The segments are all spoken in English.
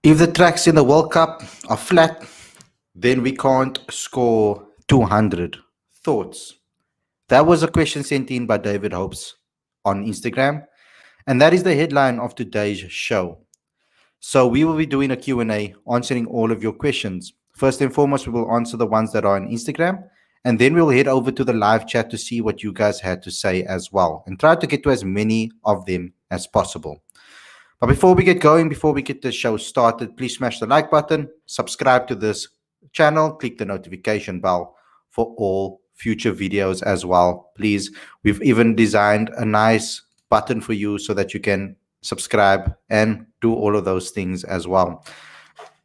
If the tracks in the World Cup are flat, then we can't score 200. Thoughts? That was a question sent in by David Hopes on Instagram, and that is the headline of today's show. So we will be doing a Q&A, answering all of your questions. First and foremost, we will answer the ones that are on Instagram, and then we'll head over to the live chat to see what you guys had to say as well, and try to get to as many of them as possible. But before we get going, before we get the show started, please smash the like button, subscribe to this channel, click the notification bell for all future videos as well. Please, we've even designed a nice button for you so that you can subscribe and do all of those things as well.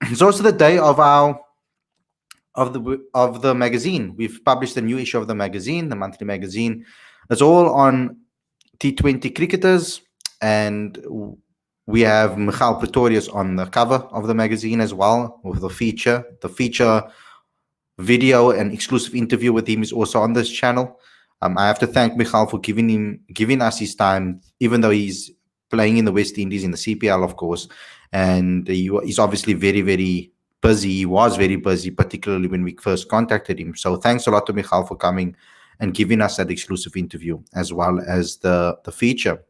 It's also the day of the magazine. We've published a new issue of the magazine, the monthly magazine. It's all on T20 cricketers, and we have Michal Pretorius on the cover of the magazine as well, with the feature. The feature video and exclusive interview with him is also on this channel. I have to thank Michal for giving us his time, even though he's playing in the West Indies in the CPL, of course, and he's obviously very, very busy. He was very busy, particularly when we first contacted him. So thanks a lot to Michal for coming and giving us that exclusive interview as well as the feature.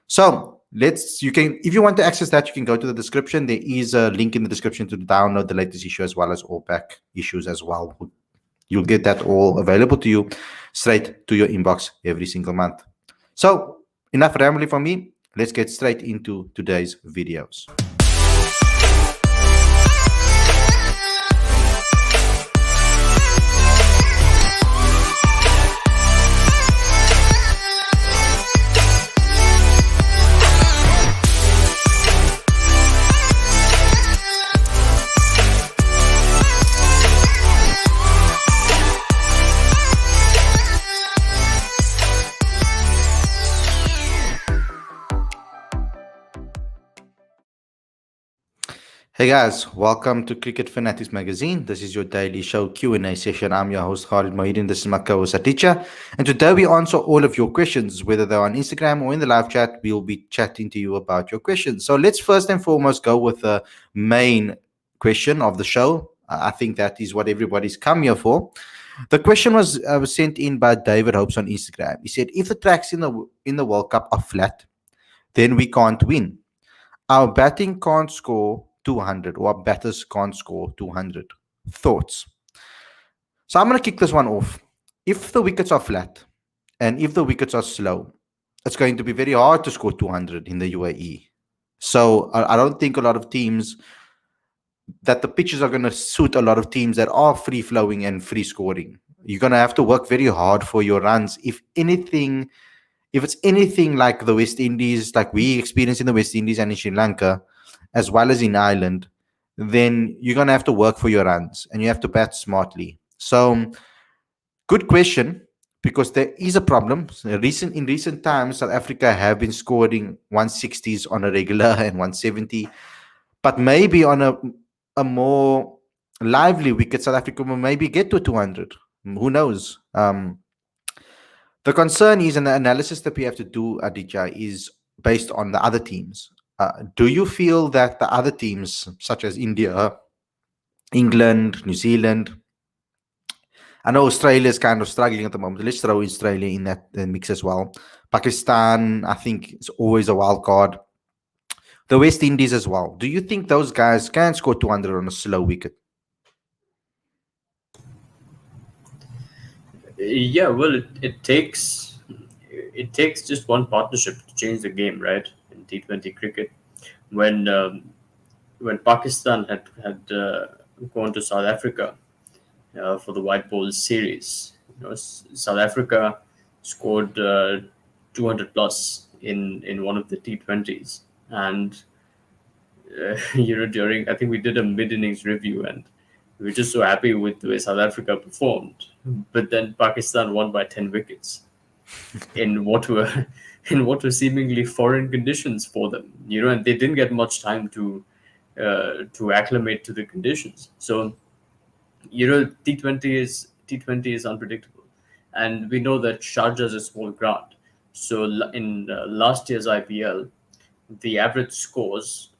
So if you want to access that, you can go to the description. There is a link in the description to download the latest issue as well as all back issues as well. You'll get that all available to you straight to your inbox every single month. So enough rambling from me. Let's get straight into today's videos. Hey guys, welcome to Cricket Fanatics Magazine. This is your daily show Q&A session. I'm your host Khalid. This is my co-host Aticha. And today we answer all of your questions, whether they're on Instagram or in the live chat. We'll be chatting to you about your questions. So let's first and foremost go with the main question of the show. I think that is what everybody's come here for. The question was sent in by David Hopes on Instagram. He said, if the tracks in the World Cup are flat, then we can't win. Our batting can't score 200, or our batters can't score 200. Thoughts? So I'm going to kick this one off. If the wickets are flat and if the wickets are slow, it's going to be very hard to score 200 in the UAE. So I don't think a lot of teams, that the pitches are going to suit a lot of teams that are free flowing and free scoring. You're going to have to work very hard for your runs. If it's anything like the West Indies, like we experience in the West Indies and in Sri Lanka, as well as in Ireland, then you're going to have to work for your runs and you have to bat smartly. So, good question, because there is a problem. In recent times, South Africa have been scoring 160s on a regular and 170, but maybe on a more lively wicket, South Africa will maybe get to 200. Who knows? The concern is, and the analysis that we have to do, Aditya, is based on the other teams. Do you feel that the other teams, such as India, England, New Zealand, I know Australia is kind of struggling at the moment. Let's throw Australia in that mix as well. Pakistan, I think, is always a wild card. The West Indies as well. Do you think those guys can score 200 on a slow wicket? Yeah, well, it takes just one partnership to change the game, right? In T20 cricket, when Pakistan had gone to South Africa for the white ball series, South Africa scored 200 plus in one of the T20s, and during, I think we did a mid innings review, and we were just so happy with the way South Africa performed. But then Pakistan won by 10 wickets in what were seemingly foreign conditions for them. And they didn't get much time to acclimate to the conditions. So, T20 is unpredictable, and we know that Sharjah is a small ground. So in last year's IPL, the average scores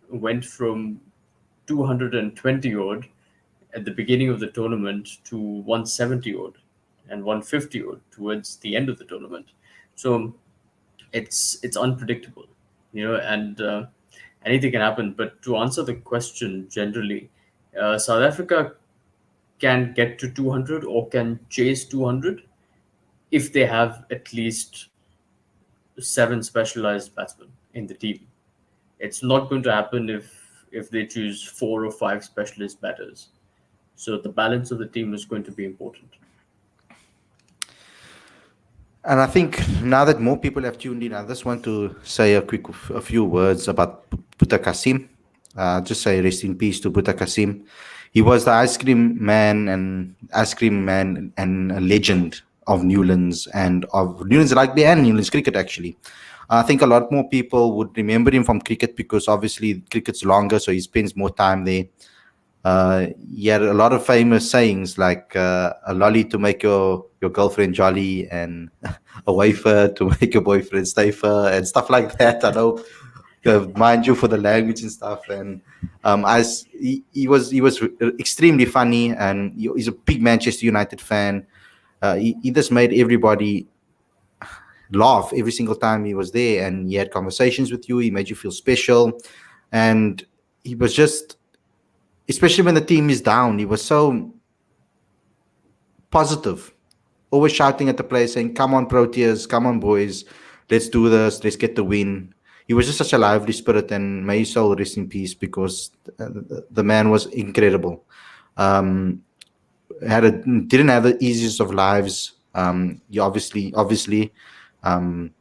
went from 220 odd at the beginning of the tournament to 170 odd and 150 odd towards the end of the tournament. So it's unpredictable, and anything can happen. But to answer the question generally, South Africa can get to 200 or can chase 200 if they have at least seven specialized batsmen in the team. It's not going to happen if they choose four or five specialist batters. So the balance of the team is going to be important. And I think now that more people have tuned in, I just want to say a few words about Buta Kasim. Just say rest in peace to Buta Kasim. He was the ice cream man and a legend of Newlands and of Newlands rugby and Newlands cricket actually. I think a lot more people would remember him from cricket because obviously cricket's longer, so he spends more time there. He had a lot of famous sayings like a lolly to make your girlfriend jolly and a wafer to make your boyfriend safer and stuff like that. I know, mind you, for the language and stuff. And as he was extremely funny, and he's a big Manchester United fan. He just made everybody laugh every single time he was there, and he had conversations with you. He made you feel special, and he was just, especially when the team is down, he was so positive, always shouting at the players, saying, "Come on, Proteas, come on, boys, let's do this, let's get the win." He was just such a lively spirit, and may his soul rest in peace because the man was incredible. Um, didn't have the easiest of lives. He obviously, um,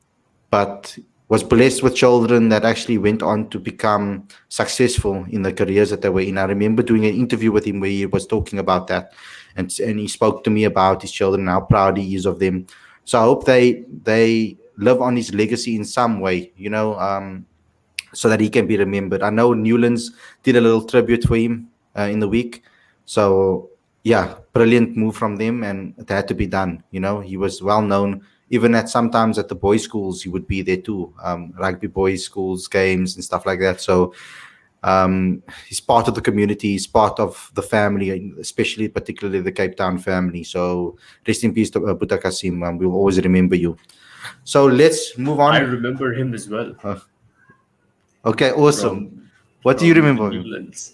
but was blessed with children that actually went on to become successful in the careers that they were in. I remember doing an interview with him where he was talking about that, and he spoke to me about his children and how proud he is of them. So I hope they live on his legacy in some way, so that he can be remembered. I know Newlands did a little tribute for him in the week, so yeah, brilliant move from them, and it had to be done. He was well known. Even at sometimes at the boys' schools, he would be there too, rugby boys' schools, games, and stuff like that. So he's part of the community, he's part of the family, especially particularly the Cape Town family. So rest in peace to Buta Kasim. We'll always remember you. So let's move I on. remember him as well Okay, awesome. from What do you from the remember of him? Newlands,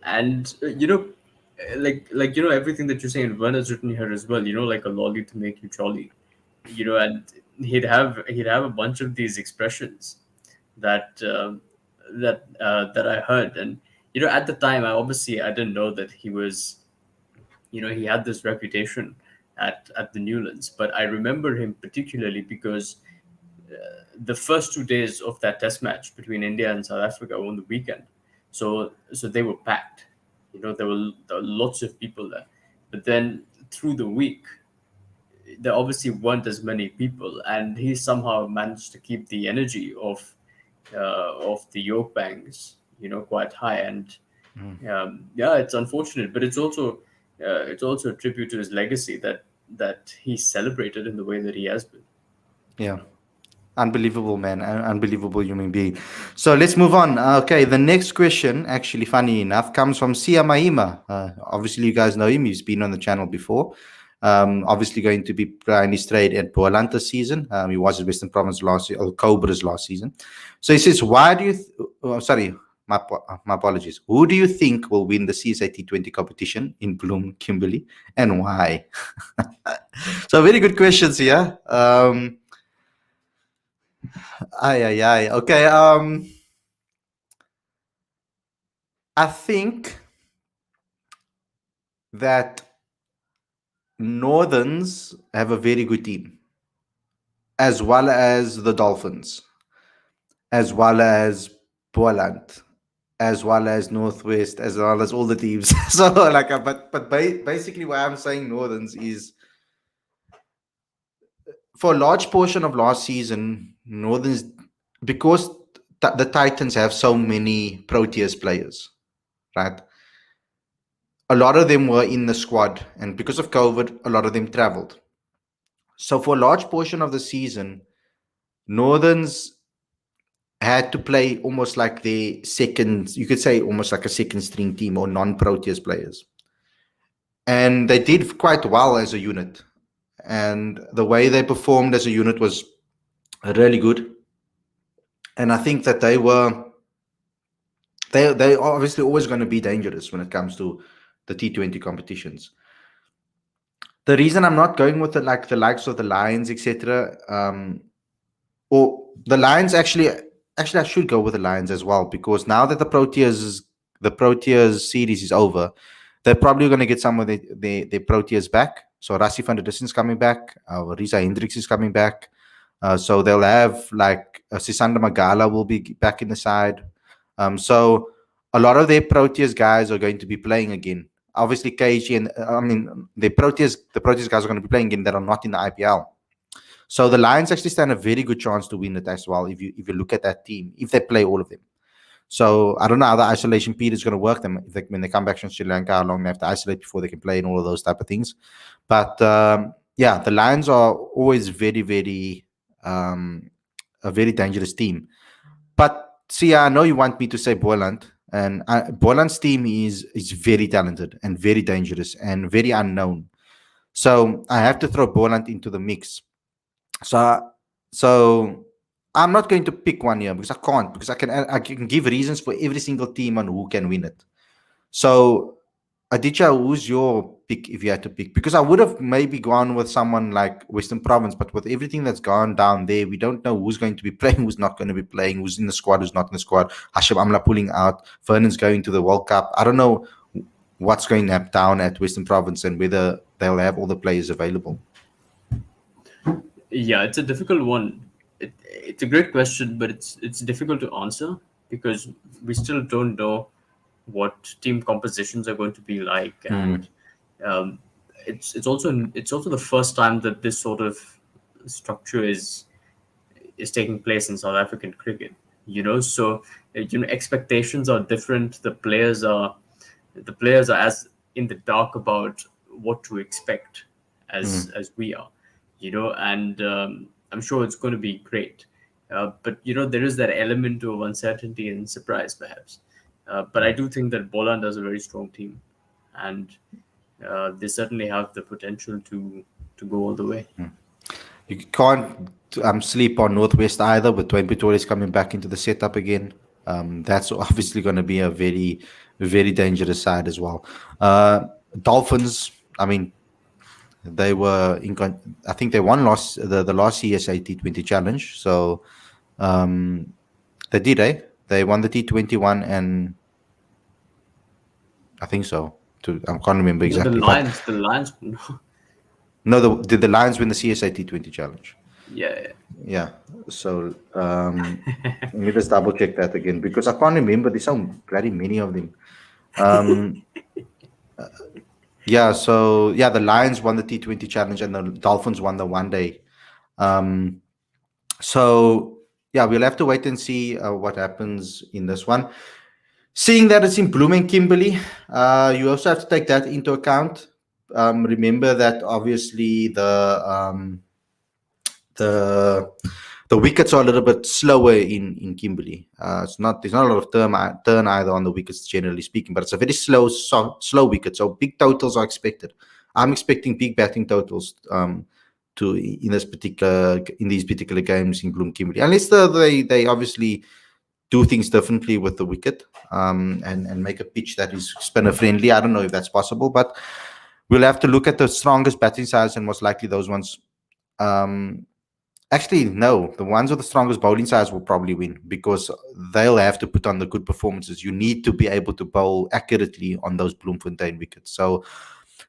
and everything that you're saying, Werner's written here as well. Like a lolly to make you jolly. And he'd have a bunch of these expressions that that I heard, and at the time, I didn't know that he had this reputation at the Newlands, but I remember him particularly because the first 2 days of that test match between India and South Africa were on the weekend, so they were packed. There were lots of people there, but then through the week there obviously weren't as many people, and he somehow managed to keep the energy of the York Bangs, quite high. And yeah, it's unfortunate, but it's also a tribute to his legacy that he celebrated in the way that he has been. Yeah. Unbelievable, man. Unbelievable human being. So let's move on. Okay, the next question, actually, funny enough, comes from Sia Mahima. Obviously, you guys know him. He's been on the channel before. Obviously, going to be playing his trade at Boland this season. He was at Western Province last year, or Cobras last season. So he says, why do you... sorry, my apologies. Who do you think will win the CSA T20 competition in Bloem, Kimberley, and why? So very good questions here. Aye, aye, aye. Okay. I think that Northerns have a very good team, as well as the Dolphins, as well as Poland, as well as Northwest, as well as all the teams. So, basically, why I'm saying Northerns is for a large portion of last season, Northerns, because the Titans have so many Proteas players, right? A lot of them were in the squad, and because of COVID, a lot of them traveled. So for a large portion of the season, Northerns had to play almost like the second, you could say almost like a second string team or non-Proteas players. And they did quite well as a unit. And the way they performed as a unit was really good. And I think that they are obviously always going to be dangerous when it comes to the T20 competitions. The reason I'm not going with the likes of the Lions, etc., or the Lions actually I should go with the Lions as well, because now that the Proteas series is over, they're probably going to get some of the Proteas back. So Rassie van der Dussen is coming back. Risa Hendricks is coming back. So they'll have like Sisanda Magala will be back in the side. So a lot of their Proteas guys are going to be playing again. Obviously, KG and I mean the Proteas guys are going to be playing again that are not in the IPL. So the Lions actually stand a very good chance to win it as well if you look at that team, if they play all of them. So I don't know how the isolation period is going to work them if when they come back from Sri Lanka, how long they have to isolate before they can play and all of those type of things. But yeah, the Lions are always um, a very dangerous team. But see, I know you want me to say Boyland, and Boyland's team is very talented and very dangerous and very unknown. So I have to throw Boyland into the mix. So so I'm not going to pick one here because I can't, because I can give reasons for every single team on who can win it. So Aditya, who's your pick if you had to pick? Because I would have maybe gone with someone like Western Province, but with everything that's gone down there, we don't know who's going to be playing, who's not going to be playing, who's in the squad, who's not in the squad. Hashim Amla pulling out, Vernon's going to the World Cup. I don't know what's going to happen down at Western Province and whether they'll have all the players available. Yeah, it's a difficult one. It's a great question, but it's difficult to answer because we still don't know what team compositions are going to be like, Hmm. and um, it's also the first time that this sort of structure is taking place in South African cricket. So expectations are different. The players are as in the dark about what to expect Hmm. as we are, and I'm sure it's going to be great. But there is that element of uncertainty and surprise, perhaps. But I do think that Boland has a very strong team, and they certainly have the potential to go all the way. You can't sleep on Northwest either, with Dwayne Pretorius coming back into the setup again. That's obviously going to be a very, very dangerous side as well. Dolphins, I mean, they were I think they won the last CSA T20 challenge. So um, they did, eh? They won the T21, and I think so. I can't remember The exactly, but Lions, the Lions, no, did the Lions win the CSA T20 challenge? yeah. Yeah. So let me just double check that again because I can't remember. There's so bloody many of them. Um, yeah. So yeah, the Lions won the T20 challenge and the Dolphins won the one day. Um, so yeah, we'll have to wait and see what happens in this one. Seeing that it's in Blooming Kimberley, you also have to take that into account. Remember that obviously the the wickets are a little bit slower in Kimberley. It's not there's not a lot of turn either on the wickets generally speaking, but it's a very slow wicket. So big totals are expected. I'm expecting big batting totals to in these particular games in Bloom Kimberley, unless they obviously do things differently with the wicket and make a pitch that is spinner friendly. I don't know if that's possible, but we'll have to look at the strongest batting sides and most likely those ones. Um, Actually, no. The ones with the strongest bowling sides will probably win because they'll have to put on the good performances. You need to be able to bowl accurately on those Bloemfontein wickets. So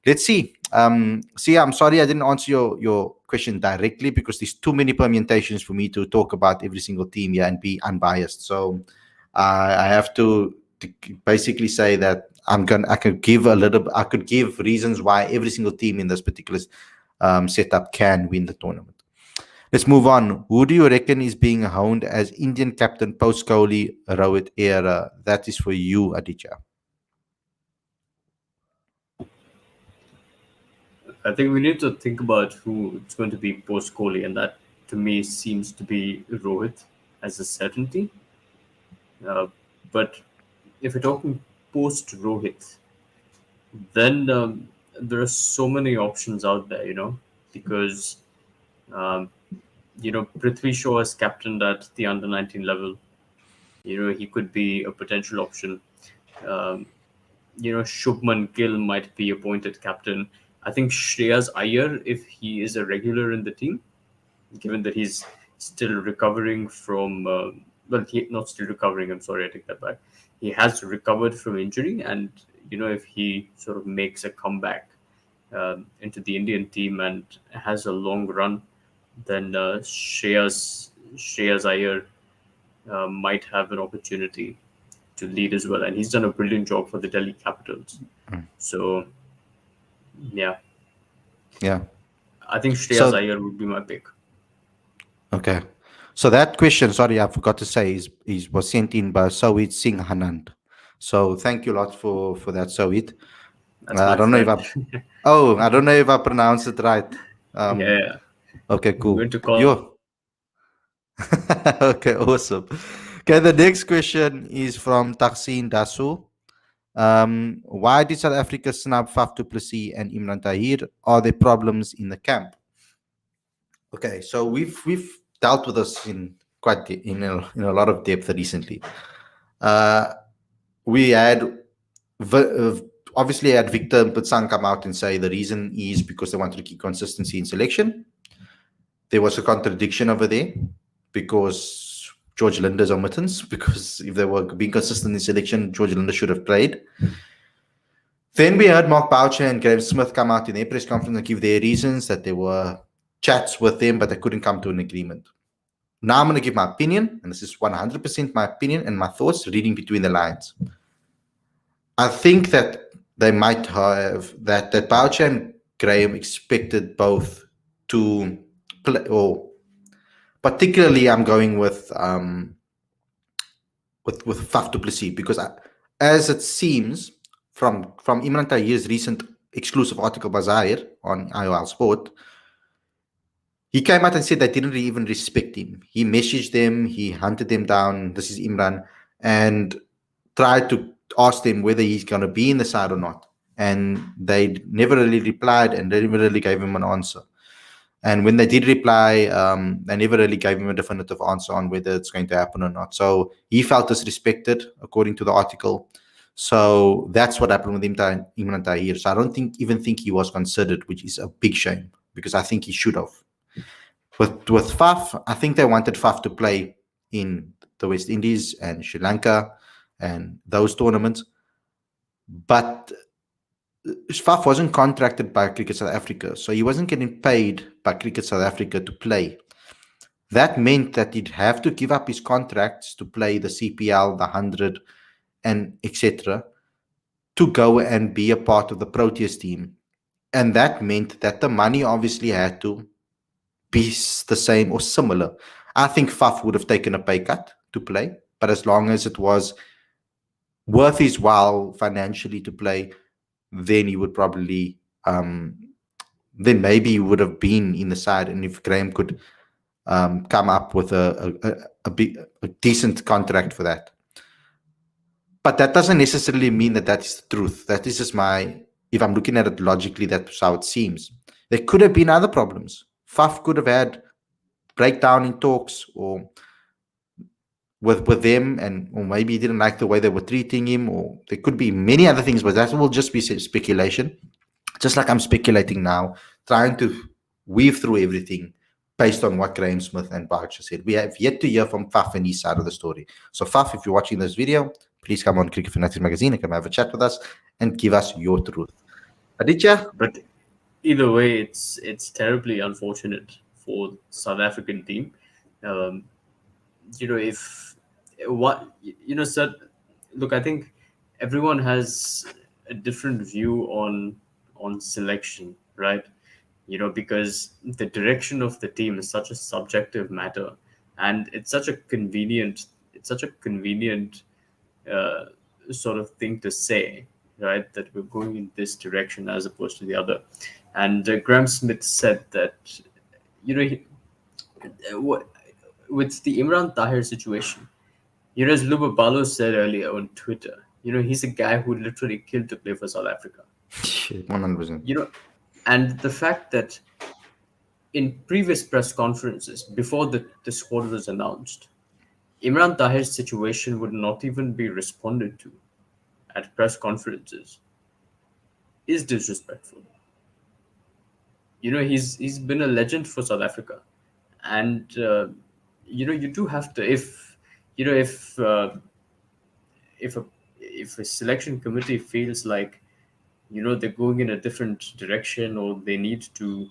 let's see. See, I'm sorry I didn't answer your question directly because there's too many permutations for me to talk about every single team here and be unbiased. So I have to basically say that I could give reasons why every single team in this particular setup can win the tournament. Let's move on. Who do you reckon is being honed as Indian captain post Kohli Rohit era? That is for you, Aditya. I think we need to think about who it's going to be post Kohli, and that to me seems to be Rohit as a certainty. Uh, but if we're talking post Rohit, then there are so many options out there, because um, Prithvi Shaw is captained at the under 19 level. He could be a potential option. Um, Shubman Gill might be appointed captain. I think Shreyas Iyer, if he is a regular in the team, given that he's still recovering from, well, he not still recovering. I'm sorry, I take that back. He has recovered from injury, and if he sort of makes a comeback into the Indian team and has a long run, then Shreyas Iyer might have an opportunity to lead as well, and he's done a brilliant job for the Delhi Capitals. Mm. So yeah, Yeah. I think Shreyas So Iyer would be my pick. okay. So that question, sorry, I forgot to say, is was sent in by Sawit Singh Hanand. So thank you a lot for that, Sawit. That's I my don't know if friend. I I don't know if I pronounced it right. Um, Yeah, okay, I'm going cool. to call him. You okay, awesome. Okay, the next question is from Taksin Dasu. Why did South Africa snub Faf du Plessis and Imran Tahir? Are there problems in the camp? Okay, so we've dealt with this in in a lot of depth recently. Uh, we had v- uh, obviously had Victor Pitsang come out and say the reason is because they wanted to keep consistency in selection. There was a contradiction over there because George Linder's omittance, because if they were being consistent in selection, George Linder should have played. Then we heard Mark Boucher and Graham Smith come out in their press conference and give their reasons that there were chats with them, but they couldn't come to an agreement. Now I'm going to give my opinion, and this is 100% my opinion and my thoughts, reading between the lines. I think that they might have that Boucher and Graham expected both to play, or particularly I'm going with Faf du Plessis because as it seems from Imran Tahir's recent exclusive article by Zahir on IOL Sport, he came out and said they didn't even respect him. He messaged them, he hunted them down. This is Imran, and tried to ask them whether he's going to be in the side or not. And they never really replied, and they never really gave him an answer. And when they did reply, they never really gave him a definitive answer on whether it's going to happen or not. So he felt disrespected, according to the article. So that's what happened with Imran Tahir. So I don't even think he was considered, which is a big shame because I think he should have. With Faf, I think they wanted Faf to play in the West Indies and Sri Lanka and those tournaments. But Faf wasn't contracted by Cricket South Africa, so he wasn't getting paid by Cricket South Africa to play. That meant that he'd have to give up his contracts to play the CPL, the 100, and etc. to go and be a part of the Proteas team. And that meant that the money obviously had to be the same or similar. I think Faf would have taken a pay cut to play, but as long as it was worth his while financially to play, then he would probably then maybe he would have been in the side. And if Graham could come up with a decent contract for that. But that doesn't necessarily mean that that is the truth. That is just if I'm looking at it logically, that's how it seems. There could have been other problems. Faf could have had breakdown in talks or with them, and or maybe he didn't like the way they were treating him, or there could be many other things, but that will just be speculation. Just like I'm speculating now, trying to weave through everything based on what Graham Smith and Boucher said. We have yet to hear from Faf and his side of the story. So Faf, if you're watching this video, please come on Cricket Fanatics Magazine and come have a chat with us and give us your truth. Aditya? But either way, it's terribly unfortunate for South African team. Um, if what sir, look, I think everyone has a different view on selection, right? Because the direction of the team is such a subjective matter, and it's such a convenient uh, sort of thing to say, right? That we're going in this direction as opposed to the other. And Graham Smith said that, you know, he, what with the Imran Tahir situation, As Lubabalo said earlier on Twitter, he's a guy who literally killed to play for South Africa. Shit, 100%. You know, and the fact that in previous press conferences before the squad was announced, Imran Tahir's situation would not even be responded to at press conferences is disrespectful. He's been a legend for South Africa, and you do have to you know if a if a selection committee feels like they're going in a different direction, or they need to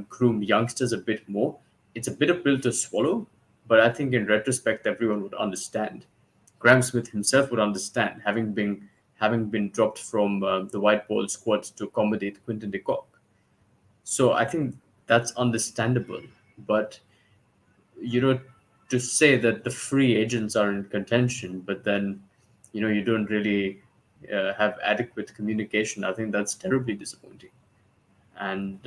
groom youngsters a bit more. It's a bitter pill to swallow, but I think in retrospect everyone would understand. Graham Smith himself would understand, having been dropped from the white ball squad to accommodate Quinton de Kock. So I think that's understandable. But you know, to say that the free agents are in contention, but then you don't really have adequate communication, I think that's terribly disappointing. And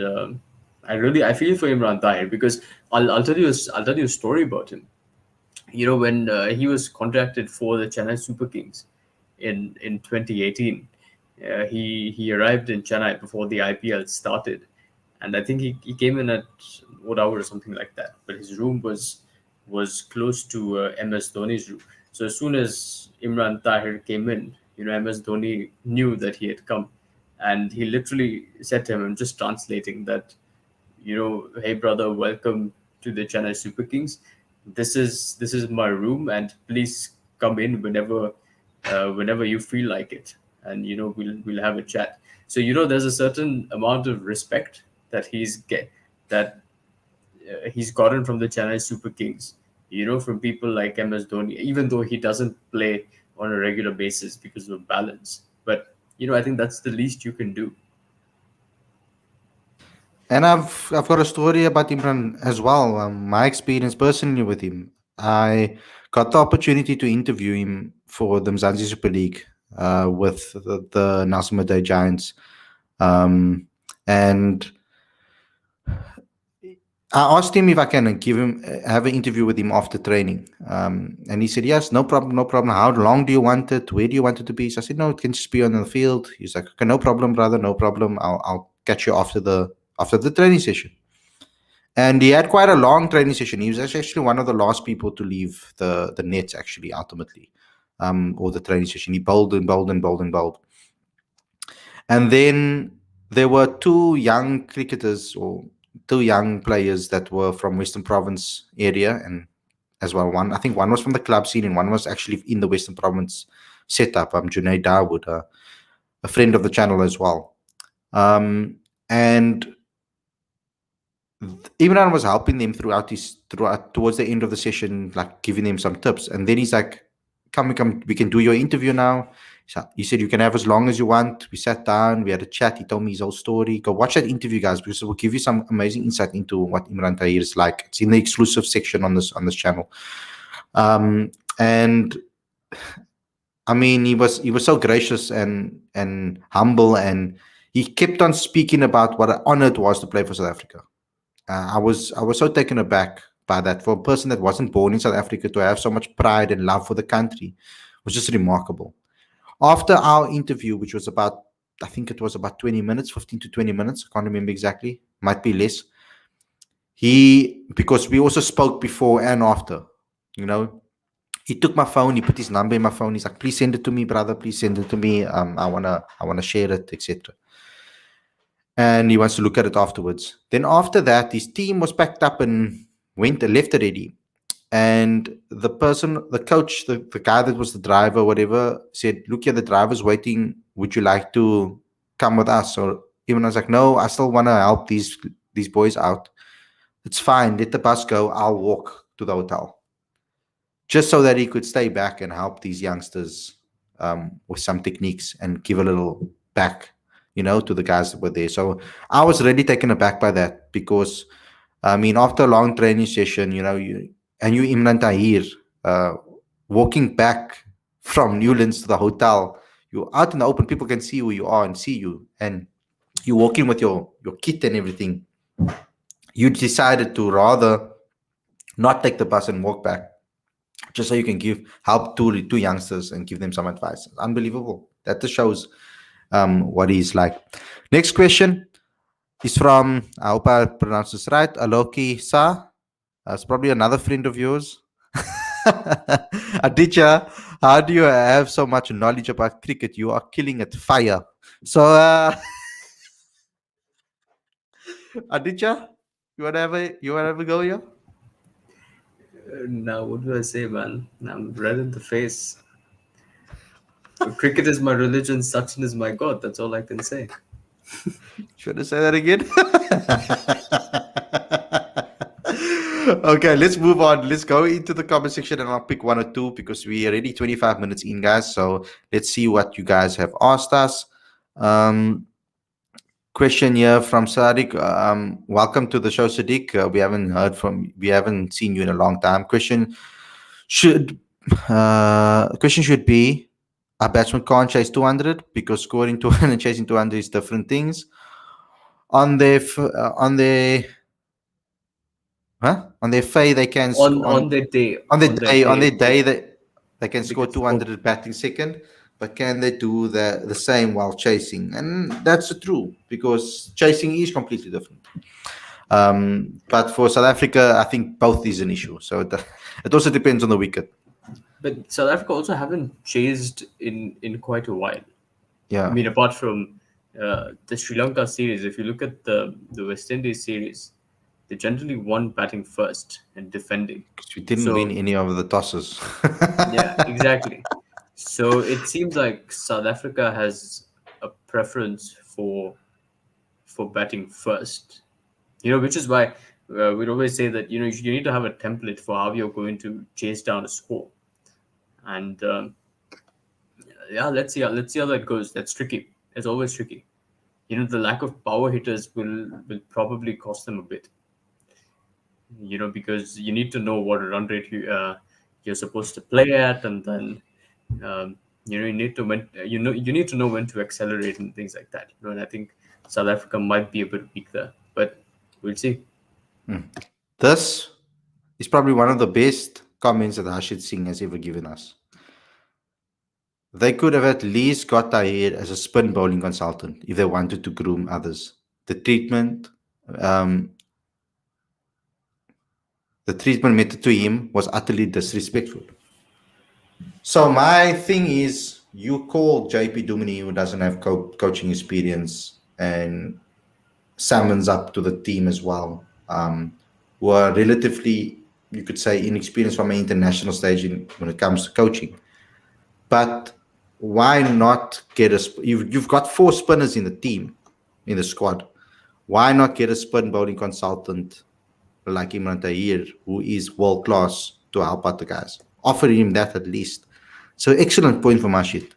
I feel for Imran Tahir, because I'll tell you a story about him. When he was contracted for the Chennai Super Kings in 2018, he arrived in Chennai before the IPL started, and I think he came in at odd hour or something like that. But his room was close to MS Dhoni's room. So as soon as Imran Tahir came in, MS Dhoni knew that he had come, and he literally said to him, I'm just translating that, hey brother, welcome to the Chennai Super Kings. This is my room, and please come in whenever you feel like it, and we'll have a chat. So there's a certain amount of respect that he's gotten from the Chennai Super Kings, from people like MS Dhoni, even though he doesn't play on a regular basis because of balance. But I think that's the least you can do. And I've got a story about Imran as well. My experience personally with him. I got the opportunity to interview him for the Mzansi Super League with the Nelson Mandela Giants. And I asked him if I can have an interview with him after training. And he said, yes, no problem, no problem. How long do you want it? Where do you want it to be? So I said, no, it can just be on the field. He's like, okay, no problem, brother, no problem. I'll catch you after the training session. And he had quite a long training session. He was actually one of the last people to leave the nets, actually, ultimately, or the training session. He bowled and bowled and bowled and bowled. And then there were two young cricketers, or two young players that were from Western Province area, and as well, I think one was from the club scene and one was actually in the Western Province setup. Junaid Dawood, a friend of the channel as well. And Imran was helping them throughout towards the end of the session, like giving them some tips. And then he's like, come, we can do your interview now. So he said, you can have as long as you want. We sat down, we had a chat. He told me his whole story. Go watch that interview, guys, because it will give you some amazing insight into what Imran Tahir is like. It's in the exclusive section on this channel. And I mean, he was so gracious and humble, and he kept on speaking about what an honor it was to play for South Africa. I was so taken aback by that. For a person that wasn't born in South Africa to have so much pride and love for the country was just remarkable. After our interview, which was I think it was about 20 minutes, 15 to 20 minutes, I can't remember exactly, might be less. Because we also spoke before and after, he took my phone, he put his number in my phone. He's like, please send it to me, brother, please send it to me. I wanna share it, etc. And he wants to look at it afterwards. Then after that, his team was packed up and left already. And the coach, the guy that was the driver, whatever, said, look here, the driver's waiting. Would you like to come with us? Or even I was like, no, I still want to help these boys out. It's fine. Let the bus go. I'll walk to the hotel. Just so that he could stay back and help these youngsters with some techniques and give a little back, to the guys that were there. So I was really taken aback by that, because, I mean, after a long training session, you Imran Tahir, walking back from Newlands to the hotel, you're out in the open, people can see who you are and see you, and you're walking with your kit and everything. You decided to rather not take the bus and walk back, just so you can give help two youngsters and give them some advice. Unbelievable. That just shows what he's like. Next question is from, I hope I pronounce this right, Aloki Sa. It's probably another friend of yours. Aditya, how do you have so much knowledge about cricket? You are killing it. Fire. So, Aditya, you wanna have a go here? Now, what do I say, man? I'm red in the face. Cricket is my religion, Sachin is my god. That's all I can say. Should I say that again? Okay, let's move on. Let's go into the comment section and I'll pick one or two because we're already 25 minutes in, guys. So let's see what you guys have asked us. Um, Question here from Sadiq. Welcome to the show, Sadiq. We haven't seen you in a long time. Should question should be: a batsman can't chase 200 because scoring 200 and chasing 200 is different things. On their fay they can On their day, on their on day, their day they can they score can score. 200 batting second, but can they do the same while chasing? And that's true because chasing is completely different. But for South Africa, I think both is an issue. So it also depends on the wicket. But South Africa also haven't chased in quite a while. I Yeah, mean, apart from the Sri Lanka series, if you look at the West Indies series, they generally won batting first and defending. 'cause we didn't win So any of the tosses. yeah, exactly. So it seems like South Africa has a preference for batting first. Which is why we'd always say that you need to have a template for how you're going to chase down a score. And yeah, let's see how that goes. That's tricky. It's always tricky. The lack of power hitters will probably cost them a bit. Because you need to know what run rate you're supposed to play at, and then you need to know when to accelerate and things like that. And I think South Africa might be a bit weak there, but we'll see. This is probably one of the best comments that Harshit Singh has ever given us. They could have at least got Tahir as a spin bowling consultant if they wanted to groom others. The treatment, um, the treatment method to him was utterly disrespectful. So my thing is, you call JP Dumini, who doesn't have coaching experience, and summons up to the team as well, who are relatively, you could say, inexperienced from an international stage when it comes to coaching. But why not get you've got four spinners in the team, in the squad. Why not get a spin bowling consultant like Imran Tahir, who is world class, to help out the guys? Offer him that at least. So excellent point from Ashit.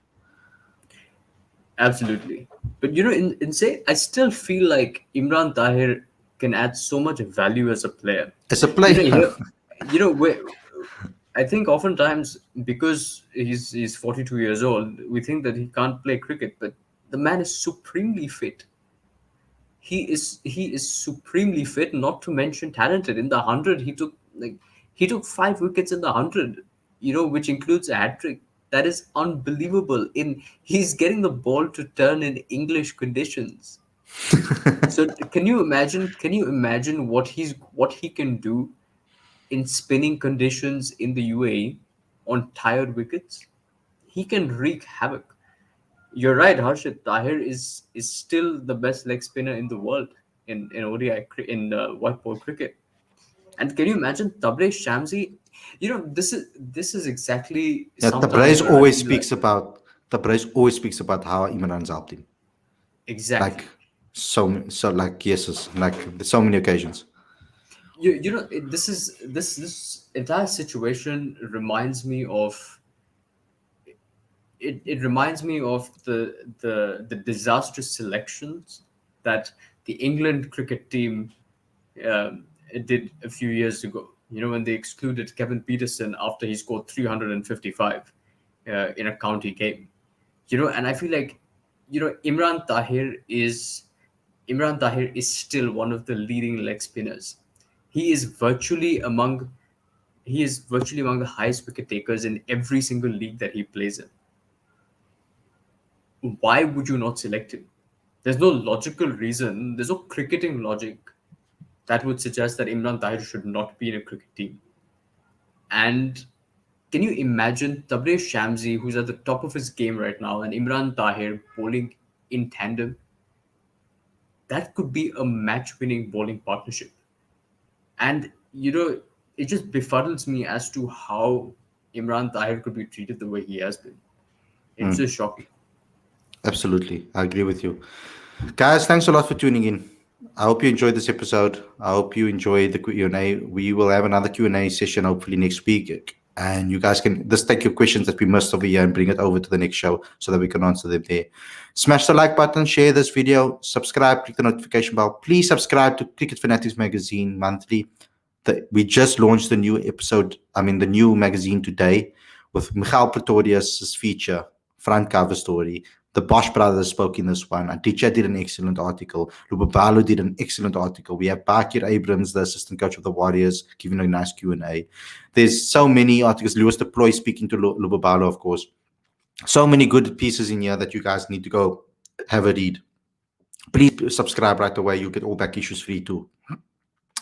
Absolutely. But in say, I still feel like Imran Tahir can add so much value as a player. As a You know, player, here, where I think oftentimes because he's 42 years old, we think that he can't play cricket, but the man is supremely fit. He is supremely fit, not to mention talented. In the 100, he took 5 wickets in the 100, which includes a hat trick. That is unbelievable. He's getting the ball to turn in English conditions. So can you imagine what he can do in spinning conditions in the UAE on tired wickets? He can wreak havoc. You're right, Harshit. Tahir is still the best leg spinner in the world in white ball cricket. And can you imagine Tabraiz Shamsi? This is exactly yeah, sometimes where I feel like Tabraiz always speaks about how Imran's helped him. Like exactly. so like yeses, like so many occasions. This entire situation reminds me of it reminds me of the disastrous selections that the England cricket team did a few years ago. When they excluded Kevin Peterson after he scored 355 in a county game. And I feel like Imran Tahir is still one of the leading leg spinners. He is virtually among he is virtually among the highest wicket takers in every single league that he plays in. Why would you not select him? There's no logical reason, there's no cricketing logic that would suggest that Imran Tahir should not be in a cricket team. And can you imagine Tabrez Shamsi, who's at the top of his game right now, and Imran Tahir bowling in tandem? That could be a match winning bowling partnership. And, it just befuddles me as to how Imran Tahir could be treated the way he has been. It's just shocking. Absolutely. I agree with you. Guys, thanks a lot for tuning in. I hope you enjoyed this episode. I hope you enjoyed the Q&A. We will have another Q&A session hopefully next week. And you guys can just take your questions that we missed over here and bring it over to the next show so that we can answer them there. Smash the like button, share this video, subscribe, click the notification bell. Please subscribe to Cricket Fanatics Magazine monthly. We just launched the new episode, the new magazine today with Michael Pretorius' feature, front cover story. The Bosch brothers spoke in this one. Aditya did an excellent article. Lubabalo did an excellent article. We have Bakir Abrams, the assistant coach of the Warriors, giving a nice Q&A. There's so many articles. Lewis Deploy speaking to Lubabalo, of course. So many good pieces in here that you guys need to go have a read. Please subscribe right away. You'll get all back issues free too.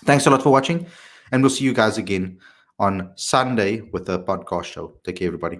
Thanks a lot for watching. And we'll see you guys again on Sunday with the podcast show. Take care, everybody.